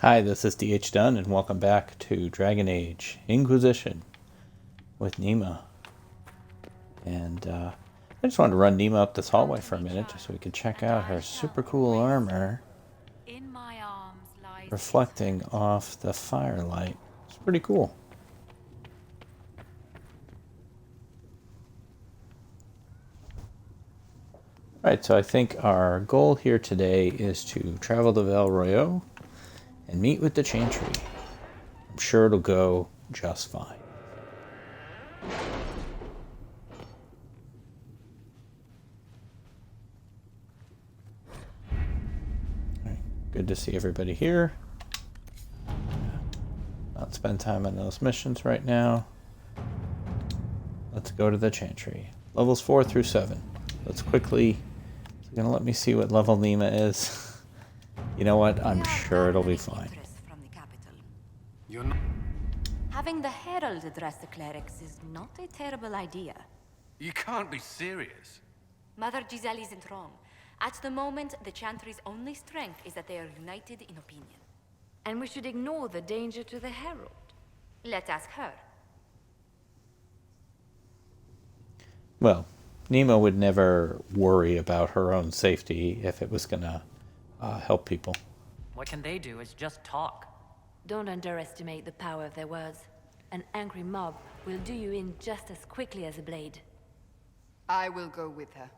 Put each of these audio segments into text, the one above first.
Hi, this is DH Dunn, and welcome back to Dragon Age Inquisition with Nima. And I just wanted to run Nima up this hallway for a minute just so we could check out her super cool armor reflecting off the firelight. It's pretty cool. Alright, so I think our goal here today is to travel to Val Royeaux and meet with the Chantry. I'm sure it'll go just fine. Right, good to see everybody here. Not spend time on those missions right now. Let's go to the Chantry. Levels 4 through 7. Let's quickly... It's going to let me see what level Nima is. You know what? I'm sure it'll be fine. Having the Herald address the clerics is not a terrible idea. You can't be serious. Mother Giselle isn't wrong. At the moment, the Chantry's only strength is that they are united in opinion. And we should ignore the danger to the Herald. Let's ask her. Well, Nima would never worry about her own safety if it was going to help people. What can they do is just talk. Don't underestimate the power of their words. An angry mob will do you in just as quickly as a blade. I will go with her.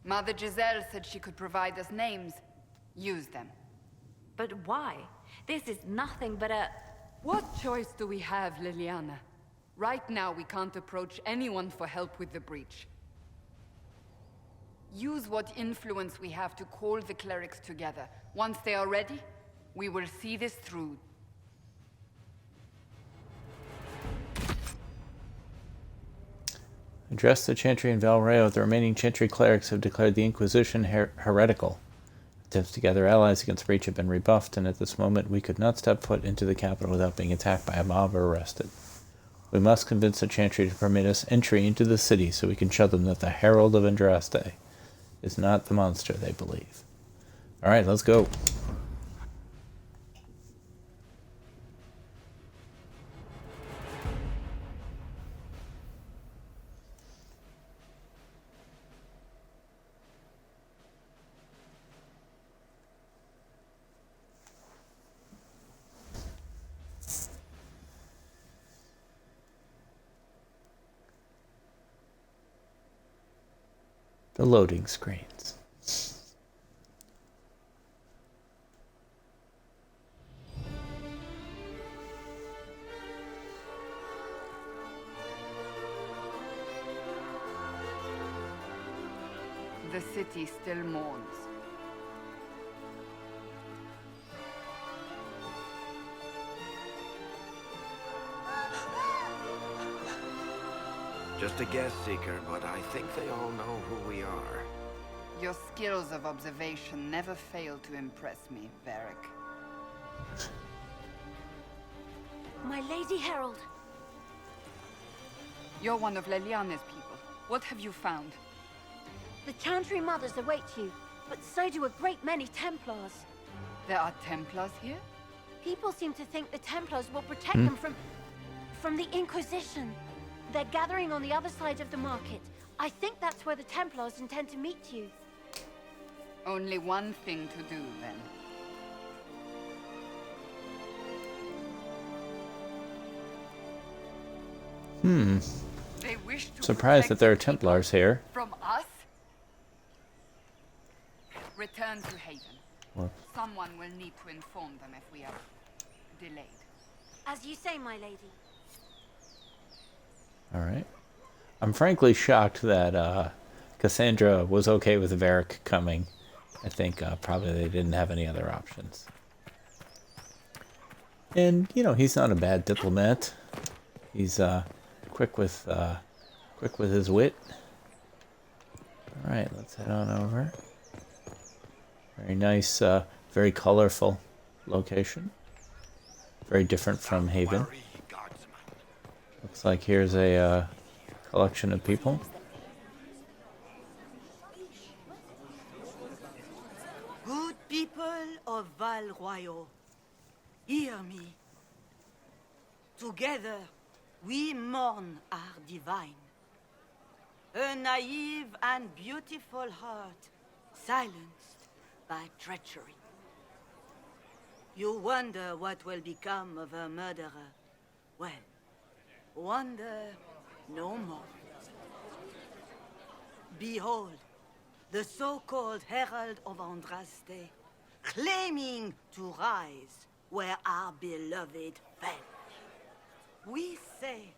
Mother Giselle said she could provide us names. Use them. But why? This is nothing but a... What choice do we have, Liliana? Right now, we can't approach anyone for help with the breach. Use what influence we have to call the clerics together. Once they are ready, we will see this through. Address the Chantry in Val Royeaux. The remaining Chantry clerics have declared the Inquisition heretical. Attempts to gather allies against breach have been rebuffed, and at this moment we could not step foot into the capital without being attacked by a mob or arrested. We must convince the Chantry to permit us entry into the city so we can show them that the Herald of Andraste is not the monster they believe. Alright, let's go. The loading screens. The city still mourns. Just a guest seeker, but I think they all know who we are. Your skills of observation never fail to impress me, Varric. My Lady Herald! You're one of Leliana's people. What have you found? The Chantry mothers await you, but so do a great many Templars. There are Templars here? People seem to think the Templars will protect them from the Inquisition. They're gathering on the other side of the market. I think that's where the Templars intend to meet you. Only one thing to do, then. They wish to Surprised that there are Templars here. From us? Return to Haven. What? Someone will need to inform them if we are delayed. As you say, my lady. Alright. I'm frankly shocked that Cassandra was okay with Varric coming. I think probably they didn't have any other options. And, you know, he's not a bad diplomat. He's quick with his wit. Alright, let's head on over. Very nice, very colorful location. Very different from Haven. Looks like here's a collection of people. Good people of Val Royeaux, hear me. Together, we mourn our divine. A naive and beautiful heart, silenced by treachery. You wonder what will become of a murderer. Well, wonder no more. Behold, the so-called Herald of Andraste, claiming to rise where our beloved fell. We say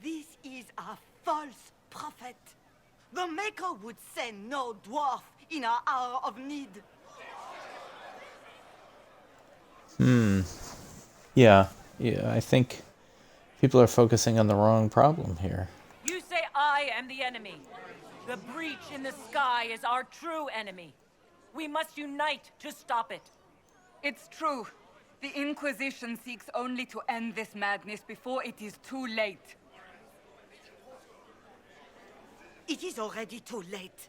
this is a false prophet. The Maker would send no dwarf in our hour of need. Yeah, I think people are focusing on the wrong problem here. You say I am the enemy. The breach in the sky is our true enemy. We must unite to stop it. It's true. The Inquisition seeks only to end this madness before it is too late. It is already too late.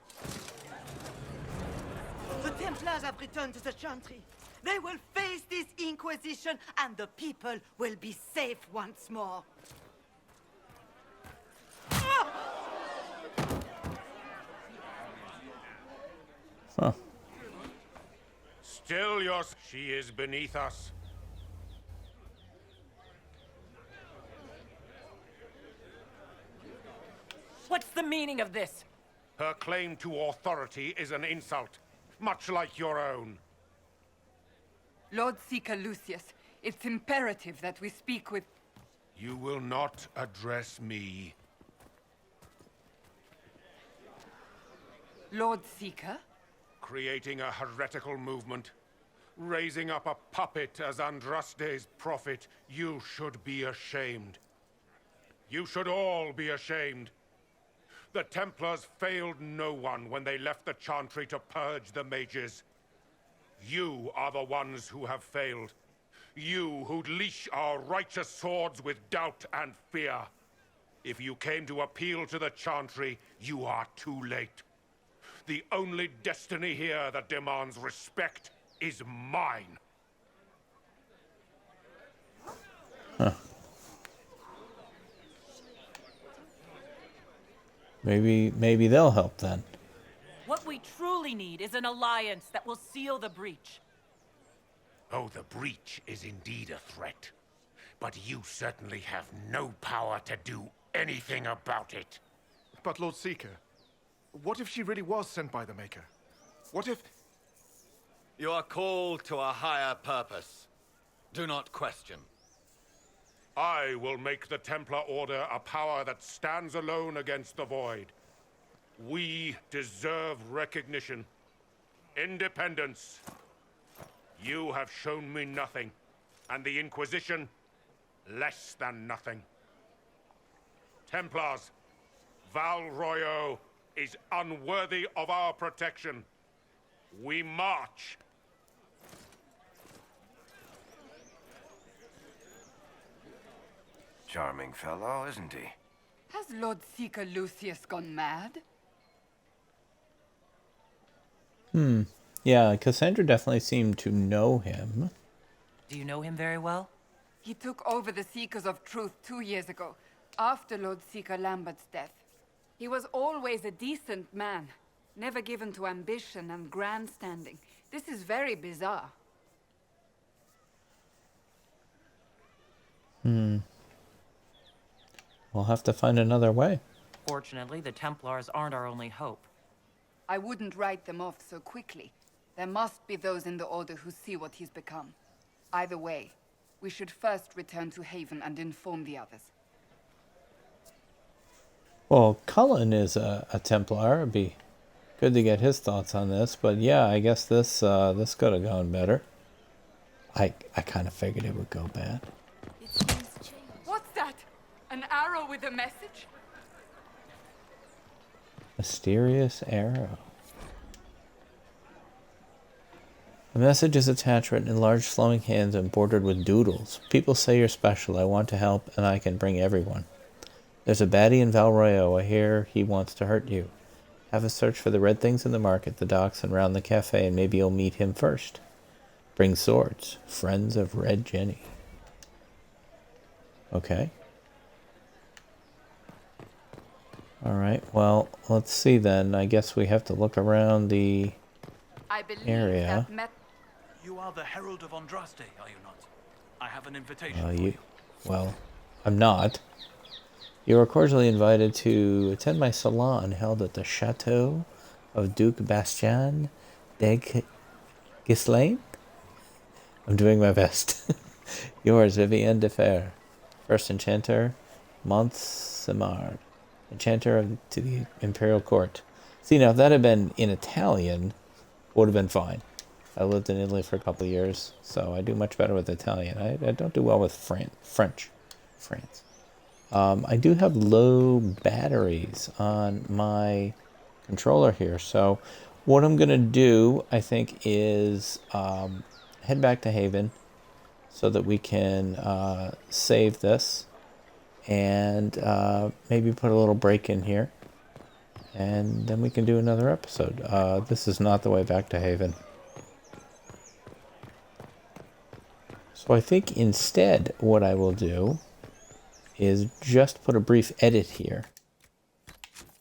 The Templars have returned to the Chantry. They will face this Inquisition, and the people will be safe once more. Huh. Still yours. She is beneath us. What's the meaning of this? Her claim to authority is an insult, much like your own. Lord Seeker Lucius, it's imperative that we speak with... You will not address me. Lord Seeker? Creating a heretical movement, raising up a puppet as Andraste's prophet, you should be ashamed. You should all be ashamed. The Templars failed no one when they left the Chantry to purge the mages. You are the ones who have failed. You who'd leash our righteous swords with doubt and fear. If you came to appeal to the Chantry, you are too late. The only destiny here that demands respect is mine. Huh. Maybe they'll help then. What we truly need is an alliance that will seal the breach. Oh, the breach is indeed a threat. But you certainly have no power to do anything about it. But Lord Seeker, what if she really was sent by the Maker? What if... You are called to a higher purpose. Do not question. I will make the Templar Order a power that stands alone against the Void. We deserve recognition. Independence. You have shown me nothing, and the Inquisition, less than nothing. Templars, Val Royeaux is unworthy of our protection. We march. Charming fellow, isn't he? Has Lord Seeker Lucius gone mad? Yeah, Cassandra definitely seemed to know him. Do you know him very well? He took over the Seekers of Truth 2 years ago, after Lord Seeker Lambert's death. He was always a decent man, never given to ambition and grandstanding. This is very bizarre. We'll have to find another way. Fortunately, the Templars aren't our only hope. I wouldn't write them off so quickly. There must be those in the Order who see what he's become. Either way, we should first return to Haven and inform the others. Well, Cullen is a Templar. It'd be good to get his thoughts on this. But yeah, I guess this could have gone better. I kind of figured it would go bad. What's that? An arrow with a message? Mysterious arrow. The message is attached, written in large flowing hands and bordered with doodles. People say you're special. I want to help, and I can bring everyone. There's a baddie in Val Royeaux. I hear he wants to hurt you. Have a search for the red things in the market, the docks, and round the cafe, and maybe you'll meet him first. Bring swords. Friends of Red Jenny. Okay. Alright, well, let's see then. I guess we have to look around the area. You are the Herald of Andraste, are you not? I have an invitation for you. Well, I'm not. You are cordially invited to attend my salon held at the Chateau of Duke Bastien de Gislaine. I'm doing my best. Yours, Vivienne de Fer, first enchanter, Montsemard, enchanter to the Imperial Court. See, now if that had been in Italian, would have been fine. I lived in Italy for a couple of years, so I do much better with Italian. I don't do well with French. I do have low batteries on my controller here, so what I'm going to do, I think, is head back to Haven so that we can save this and maybe put a little break in here, and then we can do another episode. This is not the way back to Haven. So I think instead what I will do is just put a brief edit here.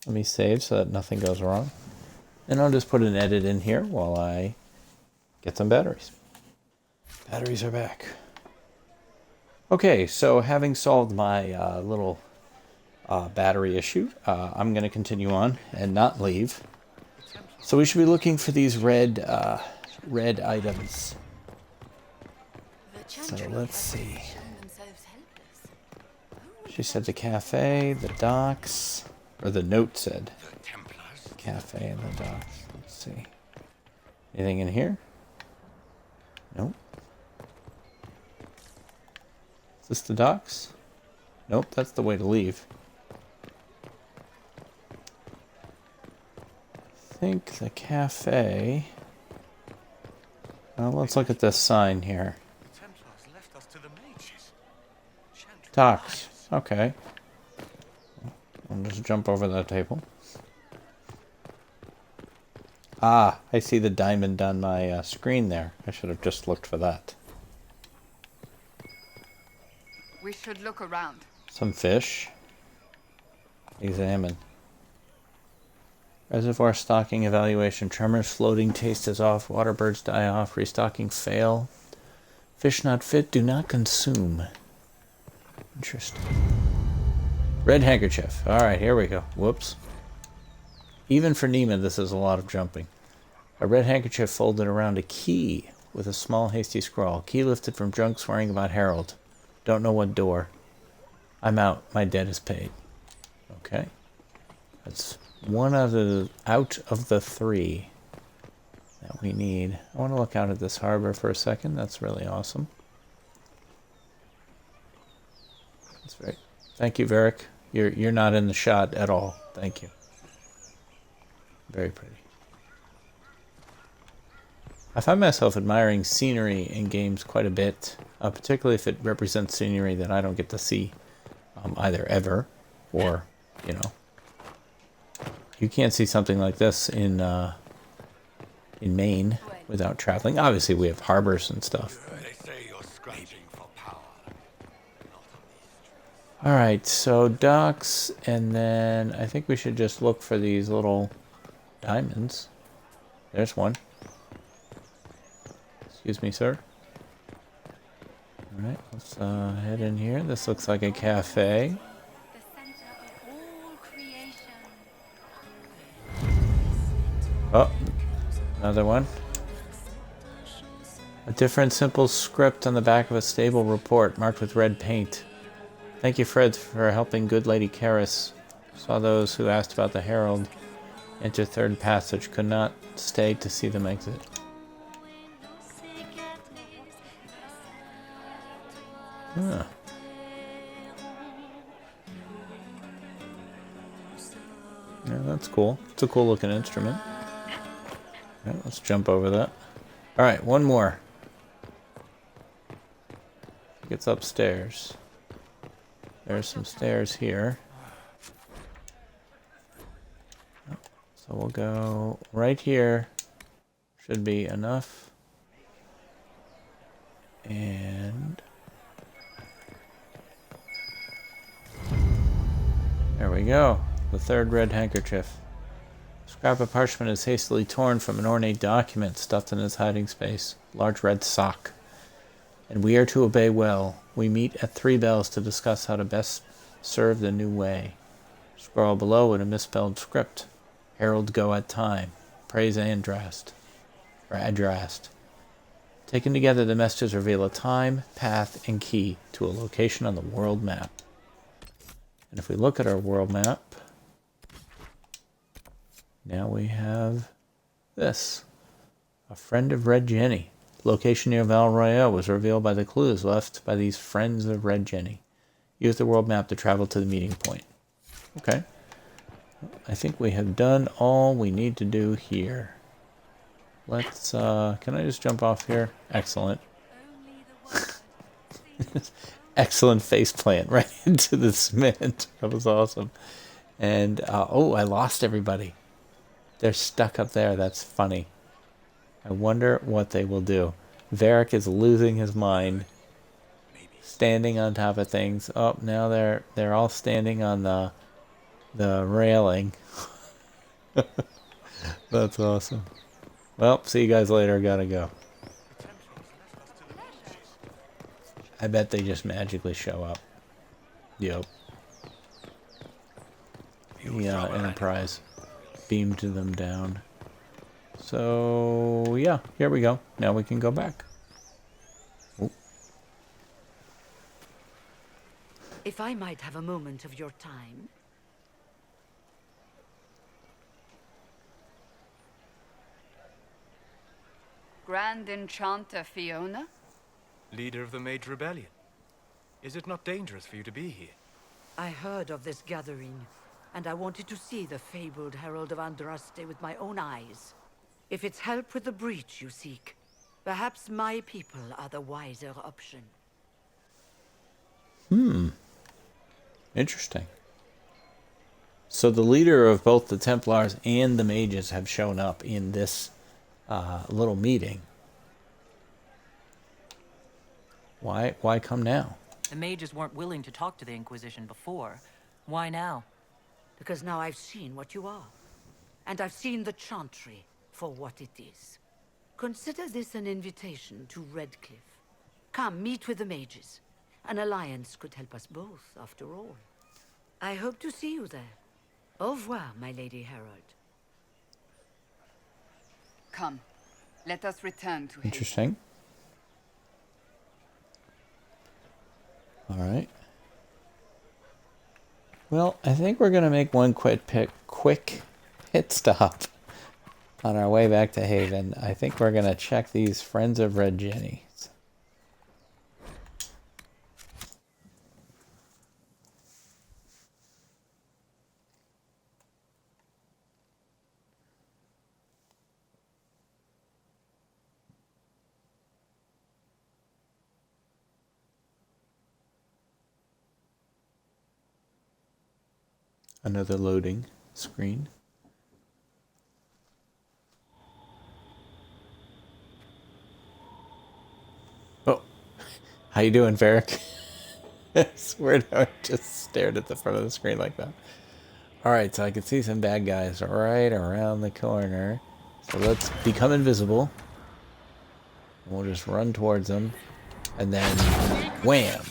Let me save so that nothing goes wrong. And I'll just put an edit in here while I get some batteries. Batteries are back. Okay, so having solved my little battery issue, I'm going to continue on and not leave. So we should be looking for these red items. So let's see. She said the cafe, the docks, or the note said the cafe and the docks. Let's see. Anything in here? Nope. Is this the docks? Nope, that's the way to leave. I think the cafe. Well, let's look at this sign here. Docks. Okay. I'll just jump over that table. Ah, I see the diamond on my screen there. I should have just looked for that. We should look around. Some fish. Examine. Reservoir stocking evaluation. Tremors floating. Taste is off. Water birds die off. Restocking fail. Fish not fit. Do not consume. Interesting. Red handkerchief. Alright, here we go. Whoops. Even for Nima, this is a lot of jumping. A red handkerchief folded around a key with a small hasty scrawl. Key lifted from drunk swearing about Harold. Don't know what door. I'm out. My debt is paid. Okay. That's one out of the three that we need. I want to look out at this harbor for a second. That's really awesome. That's very... Thank you, Varric. You're not in the shot at all. Thank you. Very pretty. I find myself admiring scenery in games quite a bit, particularly if it represents scenery that I don't get to see either ever, or, you know, you can't see something like this in Maine without traveling. Obviously, we have harbors and stuff. Alright, so docks, and then I think we should just look for these little diamonds. There's one. Excuse me, sir. Alright, let's head in here. This looks like a cafe. Oh, another one. A different simple script on the back of a stable report marked with red paint. Thank you, Fred, for helping good Lady Karis. Saw those who asked about the Herald. Enter third passage. Could not stay to see them exit. Huh. Yeah, that's cool. It's a cool looking instrument. Yeah, let's jump over that. Alright, one more. It's upstairs. There's some stairs here. So we'll go right here. Should be enough. And there we go. The third red handkerchief. Scrap of parchment is hastily torn from an ornate document stuffed in its hiding space. Large red sock. And we are to obey well. We meet at 3 bells to discuss how to best serve the new way. Scroll below in a misspelled script. Herald go at time. Praise Andrast. Or Adrast. Taken together, the messages reveal a time, path, and key to a location on the world map. And if we look at our world map, now we have this. A friend of Red Jenny. Location near Val Royeaux was revealed by the clues left by these friends of Red Jenny. Use the world map to travel to the meeting point. Okay. I think we have done all we need to do here. Let's, can I just jump off here? Excellent. Excellent faceplant right into the cement. That was awesome. And, oh, I lost everybody. They're stuck up there. That's funny. I wonder what they will do. Varric is losing his mind. Standing on top of things. Oh, now they're all standing on the railing. That's awesome. Well, see you guys later. Gotta go. I bet they just magically show up. Yep. The Enterprise beamed them down. So, yeah, here we go. Now we can go back. Oh. If I might have a moment of your time. Grand Enchanter Fiona? Leader of the Mage Rebellion. Is it not dangerous for you to be here? I heard of this gathering, and I wanted to see the fabled Herald of Andraste with my own eyes. If it's help with the breach you seek, perhaps my people are the wiser option. Interesting. So the leader of both the Templars and the Mages have shown up in this little meeting. Why come now? The mages weren't willing to talk to the Inquisition before. Why now? Because now I've seen what you are. And I've seen the Chantry for what it is. Consider this an invitation to Redcliffe. Come, meet with the mages. An alliance could help us both, after all. I hope to see you there. Au revoir, my Lady Herald. Come, let us return to Interesting. All right. Well, I think we're going to make one quick pit stop on our way back to Haven. I think we're going to check these Friends of Red Jenny. Another loading screen. Oh, how you doing, Varric? I swear to I just stared at the front of the screen like that. Alright, so I can see some bad guys right around the corner. So let's become invisible. We'll just run towards them. And then, wham!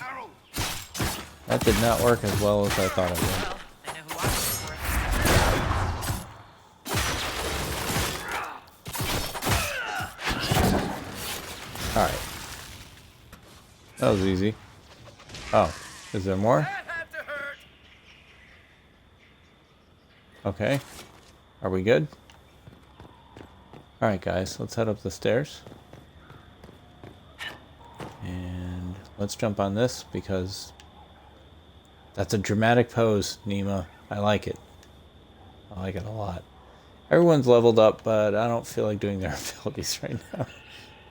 That did not work as well as I thought it would. Alright. That was easy. Oh, is there more? Okay. Are we good? Alright guys, let's head up the stairs. And let's jump on this because that's a dramatic pose, Nima. I like it. I like it a lot. Everyone's leveled up, but I don't feel like doing their abilities right now.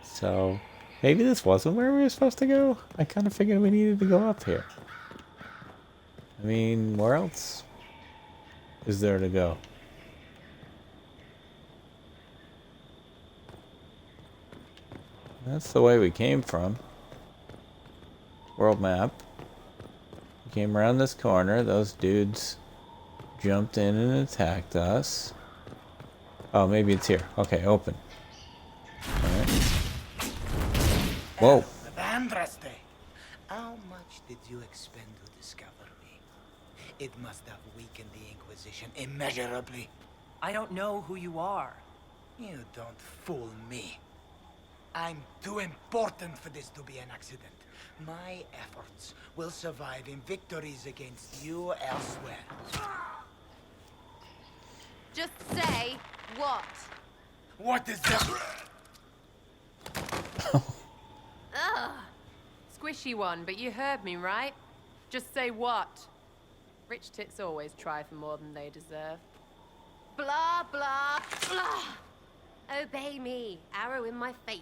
So, maybe this wasn't where we were supposed to go? I kind of figured we needed to go up here. I mean, where else is there to go? That's the way we came from. World map. We came around this corner. Those dudes jumped in and attacked us. Oh, maybe it's here. Okay, open. Alright. Whoa. Andraste, how much did you expend to discover me? It must have weakened the Inquisition immeasurably. I don't know who you are. You don't fool me. I'm too important for this to be an accident. My efforts will survive in victories against you elsewhere. Just say what? What is that? Ugh. Squishy one, but you heard me, right? Just say what? Rich tits always try for more than they deserve. Blah, blah, blah. Obey me. Arrow in my face.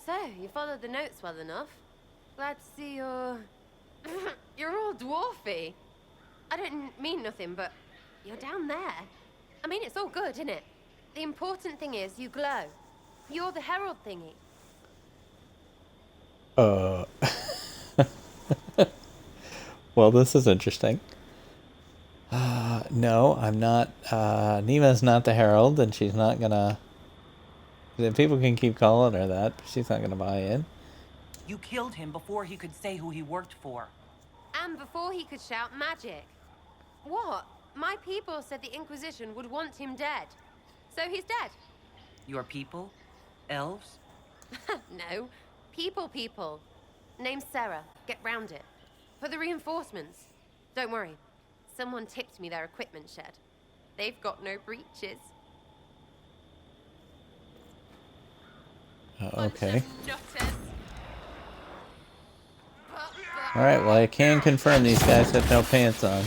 So, you followed the notes well enough. Glad to see you're... you're all dwarfy. I don't mean nothing, but you're down there. I mean, it's all good, isn't it? The important thing is you glow. You're the herald thingy. Well, this is interesting. No, I'm not. Nima's not the herald, and she's not gonna... People can keep calling her that, but she's not gonna buy in. You killed him before he could say who he worked for. And before he could shout magic. What? My people said the Inquisition would want him dead. So he's dead. Your people? Elves? No. People. Name's Sarah. Get round it. For the reinforcements. Don't worry. Someone tipped me their equipment shed. They've got no breaches. Okay. Alright, well, I can confirm these guys have no pants on.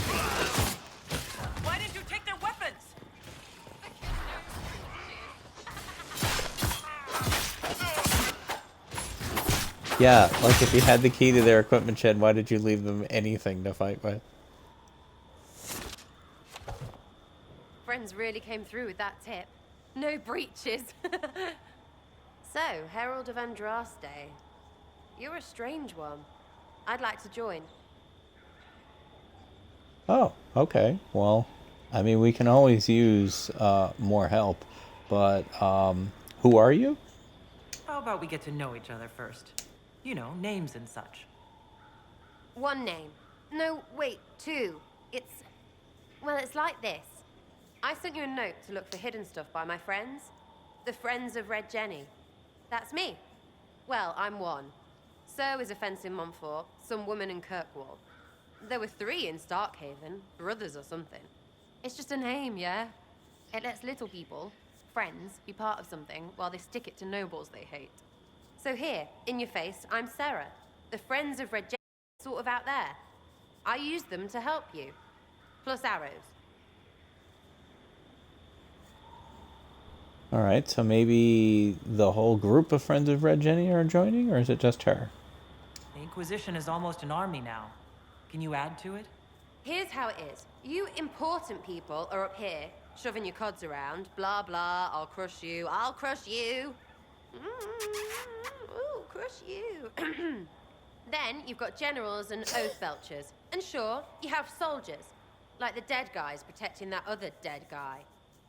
Why did you take their weapons? Yeah, like if you had the key to their equipment shed, why did you leave them anything to fight with? Friends really came through with that tip. No breaches. So, Herald of Andraste. You're a strange one. I'd like to join. Oh, okay. Well, I mean, we can always use more help, but who are you? How about we get to know each other first? You know, names and such. One name. No, wait, two. Well, it's like this. I sent you a note to look for hidden stuff by my friends. The Friends of Red Jenny. That's me. Well, I'm one. So is a fence in Montfort, some woman in Kirkwall. There were 3 in Starkhaven, brothers or something. It's just a name, yeah? It lets little people, friends, be part of something while they stick it to nobles they hate. So here, in your face, I'm Sarah. The Friends of Red Jenny, sort of out there. I use them to help you. Plus arrows. Alright, so maybe the whole group of Friends of Red Jenny are joining, or is it just her? The Inquisition is almost an army now. Can you add to it? Here's how it is. You important people are up here, shoving your cods around. Blah, blah, I'll crush you. I'll crush you. Ooh, crush you. Then you've got generals and oath belchers. And sure, you have soldiers. Like the dead guys protecting that other dead guy.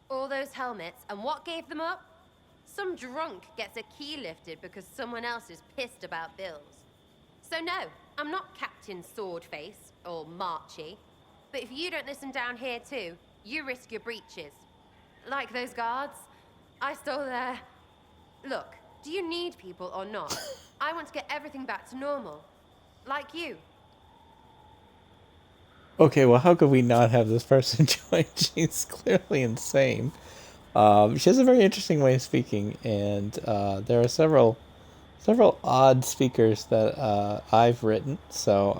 All those helmets, and what gave them up? Some drunk gets a key lifted because someone else is pissed about bills. So no, I'm not Captain Swordface, or Marchy. But if you don't listen down here too, you risk your breeches. Like those guards, I stole their... Look, do you need people or not? I want to get everything back to normal. Like you. Okay, well, how could we not have this person join? She's clearly insane. She has a very interesting way of speaking, and there are several odd speakers that I've written, so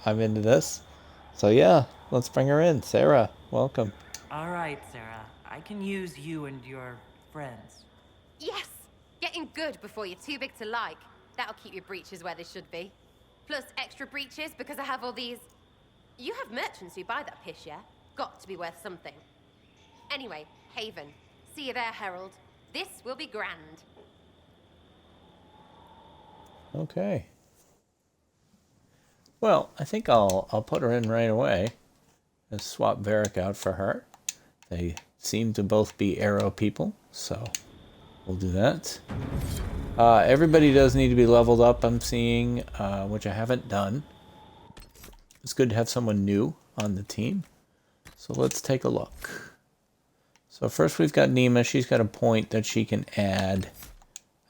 I'm into this. So yeah, let's bring her in. Sarah, welcome. All right, Sarah. I can use you and your friends. Yes! Getting good before you're too big to like. That'll keep your breeches where they should be. Plus extra breeches because I have all these... You have merchants who buy that piss, yeah? Got to be worth something. Anyway, Haven. See you there, Herald. This will be grand. Okay. Well, I think I'll put her in right away. Let's swap Varric out for her. They seem to both be arrow people, so we'll do that. Everybody does need to be leveled up, I'm seeing, which I haven't done. It's good to have someone new on the team. So let's take a look. So first we've got Nima. She's got a point that she can add.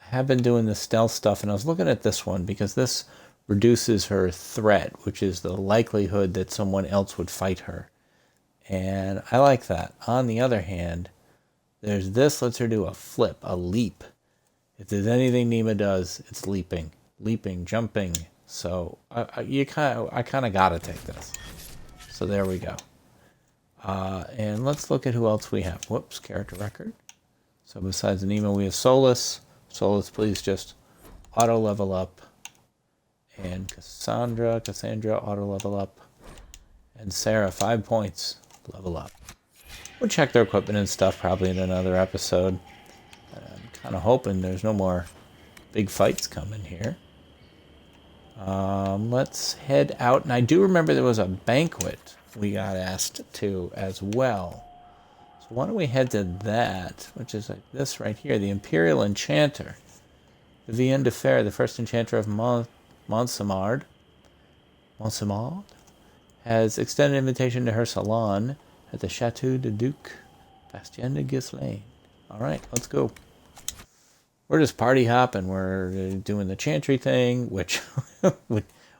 I have been doing the stealth stuff, and I was looking at this one because this reduces her threat, which is the likelihood that someone else would fight her. And I like that. On the other hand, there's this lets her do a flip, a leap. If there's anything Nima does, it's leaping, jumping. So I kind of gotta take this. So there we go. And let's look at who else we have. Whoops, character record. So besides Nima, we have Solus. Solus, please just auto level up. And Cassandra, auto level up. And Sarah, 5 points, level up. We'll check their equipment and stuff probably in another episode. I'm kind of hoping there's no more big fights coming here. Let's head out. And I do remember there was a banquet we got asked to as well. So why don't we head to that, which is like this right here, the Imperial Enchanter. Vivienne de Fer, the first enchanter of Montsamard, has extended an invitation to her salon at the Chateau de Duc, Bastien de Ghislaine. All right, let's go. We're just party hopping. We're doing the chantry thing, which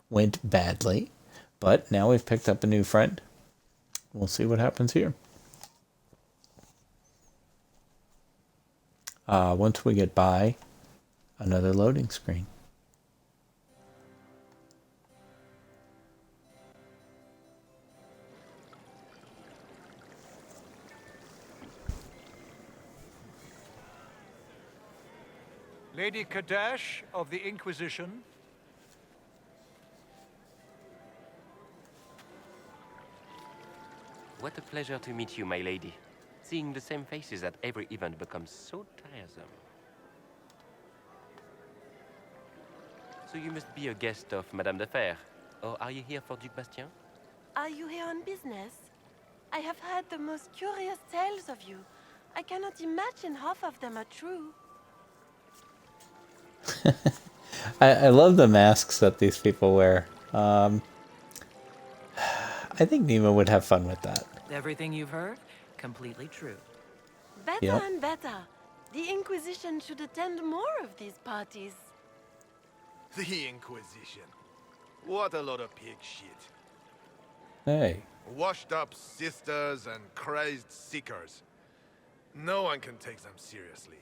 went badly. But now we've picked up a new friend. We'll see what happens here. Once we get by another loading screen. Lady Kadash of the Inquisition. What a pleasure to meet you, my lady. Seeing the same faces at every event becomes so tiresome. So you must be a guest of Madame de Fer. Or are you here for Duc Bastien? Are you here on business? I have heard the most curious tales of you. I cannot imagine half of them are true. I love the masks that these people wear. I think Nima would have fun with that. Everything you've heard, completely true. Better and better. The Inquisition should attend more of these parties. The Inquisition. What a lot of pig shit. Hey. Washed up sisters and crazed seekers. No one can take them seriously.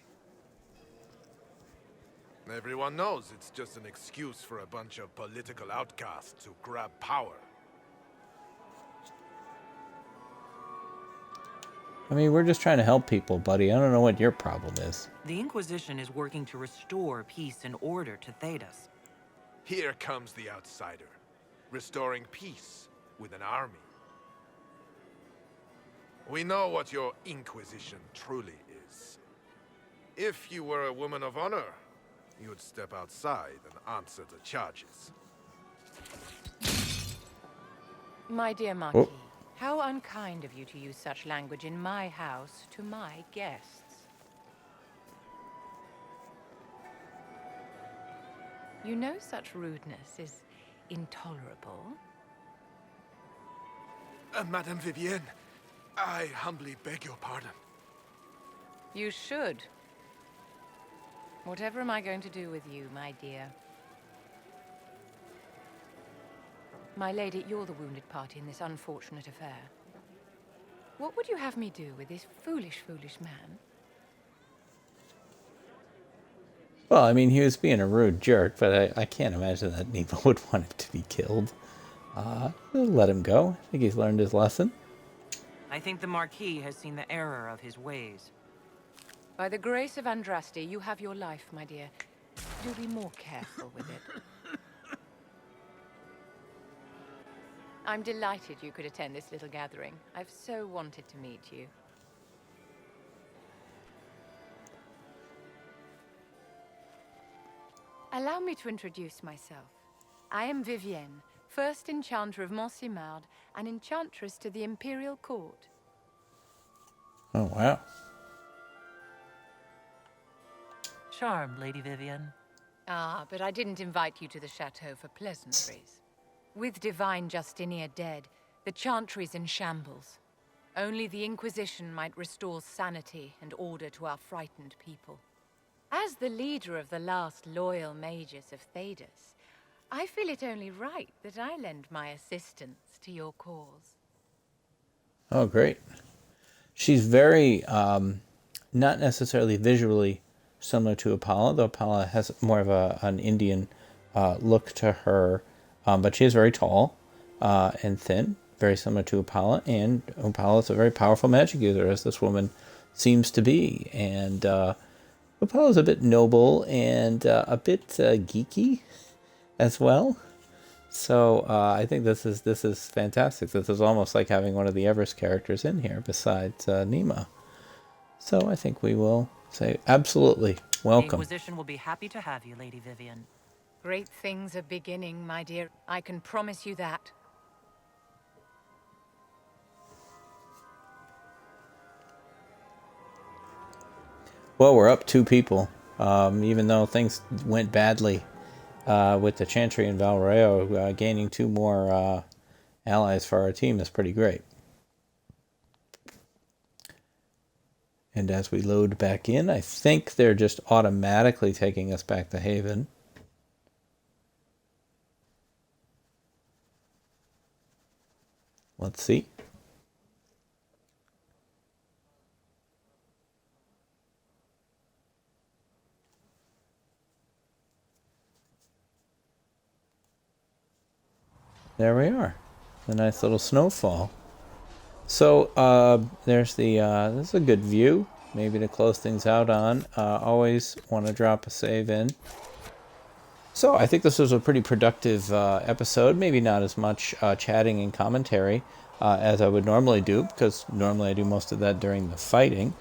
Everyone knows it's just an excuse for a bunch of political outcasts to grab power. I mean, we're just trying to help people, buddy. I don't know what your problem is. The Inquisition is working to restore peace and order to Thedas. Here comes the outsider, restoring peace with an army. We know what your Inquisition truly is. If you were a woman of honor, you would step outside and answer the charges. My dear Marquis, how unkind of you to use such language in my house to my guests. You know such rudeness is intolerable. Madame Vivienne, I humbly beg your pardon. You should. Whatever am I going to do with you, my dear? My lady, you're the wounded party in this unfortunate affair. What would you have me do with this foolish, foolish man? Well, I mean, he was being a rude jerk, but I can't imagine that Nima would want him to be killed. Let him go. I think he's learned his lesson. I think the Marquis has seen the error of his ways. By the grace of Andraste, you have your life, my dear. Do be more careful with it. I'm delighted you could attend this little gathering. I've so wanted to meet you. Allow me to introduce myself. I am Vivienne, first enchanter of Montsimard and enchantress to the Imperial Court. Oh, wow. Charmed, Lady Vivian. Ah, but I didn't invite you to the chateau for pleasantries. With Divine Justinia dead, the Chantry's in shambles. Only the Inquisition might restore sanity and order to our frightened people. As the leader of the last loyal mages of Thedas, I feel it only right that I lend my assistance to your cause. Oh, great. She's very, not necessarily visually similar to Apollo, though Apollo has more of an Indian look to her. But she is very tall and thin, very similar to Apollo. And Apollo is a very powerful magic user, as this woman seems to be. And Apollo's a bit noble and a bit geeky as well. So I think this is fantastic. This is almost like having one of the Everest characters in here besides Nima. So I think we will say absolutely welcome. The Inquisition will be happy to have you, Lady Vivian. Great things are beginning, my dear. I can promise you that. Well, we're up 2 people, even though things went badly with the Chantry and Val Royeaux. Gaining 2 more allies for our team is pretty great. And as we load back in, I think they're just automatically taking us back to Haven. Let's see. There we are. A nice little snowfall. So there's the this is a good view, maybe to close things out on. Always want to drop a save in. So I think this was a pretty productive episode. Maybe not as much chatting and commentary as I would normally do, because normally I do most of that during the fighting.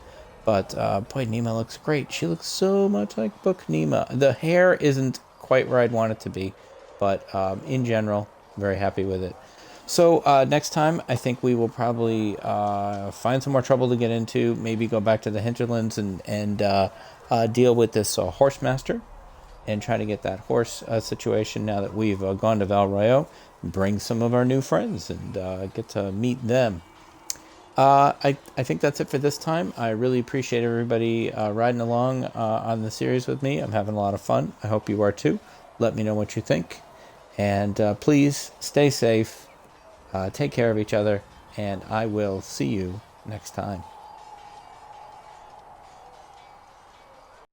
But boy, Nima looks great. She looks so much like Book Nima. The hair isn't quite where I'd want it to be, but in general, very happy with it. So next time, I think we will probably find some more trouble to get into. Maybe go back to the hinterlands and deal with this Horsemaster and try to get that horse situation now that we've gone to Val Royeaux. Bring some of our new friends and get to meet them. I think that's it for this time. I really appreciate everybody riding along on the series with me. I'm having a lot of fun. I hope you are too. Let me know what you think. And please stay safe. Take care of each other, and I will see you next time.